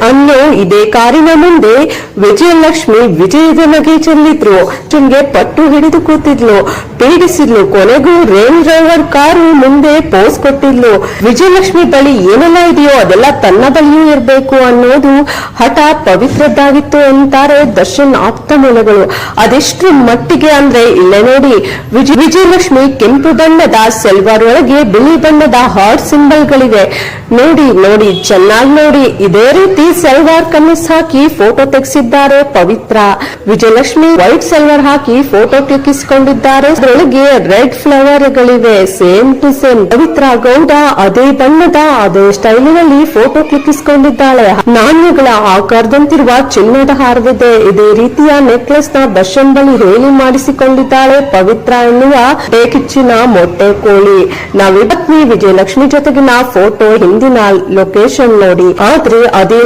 ಅನ್ನೋ ಇದೇ ಕಾರಿನ ಮುಂದೆ ವಿಜಯಲಕ್ಷ್ಮಿ ವಿಜಯದ ನಗೆ ಚೆಲ್ಲಿದ್ರು. ಅರ್ಜುನ್ಗೆ ಪಟ್ಟು ಹಿಡಿದು ಕೂತಿದ್ಲು, ಪೀಡಿಸಿದ್ಲು. ಕೊನೆಗೂ ರೇಂಜ್ ರೋವರ್ ಕಾರು ಮುಂದೆ ಪೋಸ್ ಕೊಟ್ಟಿದ್ಲು. ವಿಜಯಲಕ್ಷ್ಮಿ ಬಳಿ ಏನೆಲ್ಲ ಇದೆಯೋ ಅದೆಲ್ಲ ತನ್ನ ಬಳಿಯೂ ಇರಬೇಕು ಅನ್ನೋದು ಹಠ ಪವಿತ್ರದ್ದಾಗಿತ್ತು ಅಂತಾರೆ ದರ್ಶನ್ ಆಪ್ತ ಮೂಲಗಳು. ಅದೆಷ್ಟು ಮಟ್ಟಿಗೆ ಅಂದ್ರೆ ಇಲ್ಲೇ ನೋಡಿ, ವಿಜಯಲಕ್ಷ್ಮಿ ಕೆಂಪು ಬಣ್ಣದ ಸೆಲ್ವಾರ್ ಒಳಗೆ ಬಿಳಿ ಬಣ್ಣದ ಹಾರ್ಟ್ ಸಿಂಬಲ್ಗಳಿವೆ. ನೋಡಿ ನೋಡಿ, ಚೆನ್ನಾಗಿ ನೋಡಿ. ಇದೇ ರೀತಿ ಸಲ್ವಾರ್ ಕಮೀಸ್ ಹಾಕಿ ಫೋಟೋ ತೆಗೆಸಿದ್ದಾರೆ ಪವಿತ್ರ. ವಿಜಯಲಕ್ಷ್ಮಿ ವೈಟ್ ಸಲ್ವಾರ್ ಹಾಕಿ ಫೋಟೋ ಕ್ಲಿಕ್ಕಿಸಿಕೊಂಡಿದ್ದಾರೆ. ಅದರೊಳಗೆ ರೆಡ್ ಫ್ಲವರ್ ಗಳಿವೆ, same to same. Pavithra Gowda ಅದೇ ಬಣ್ಣದ ಅದೇ ಸ್ಟೈಲಿನಲ್ಲಿ ಫೋಟೋ ಕ್ಲಿಕ್ಕಿಸಿಕೊಂಡಿದ್ದಾಳೆ. ನಾಣ್ಯಗಳ ಆಕಾರದಂತಿರುವ ಚಿನ್ನದ ಹಾರವಿದೆ. ಇದೇ ರೀತಿಯ ನೆಕ್ಲೆಸ್ ನ ದರ್ಶನ್ ಬಳಿ ಹೇಳಿ ಮಾಡಿಸಿಕೊಂಡಿದ್ದಾಳೆ ಪವಿತ್ರ ಎನ್ನುವ ಕಿಚ್ಚಿನ ಮೊಟ್ಟೆ ಕೋಳಿ. ನಾವಿವತ್ನಿ ವಿಜಯಲಕ್ಷ್ಮಿ ಜೊತೆಗಿನ ಫೋಟೋ ಹಿಂದಿನ ಲೊಕೇಶನ್ ನೋಡಿ. ಆದ್ರೆ ಅದೇ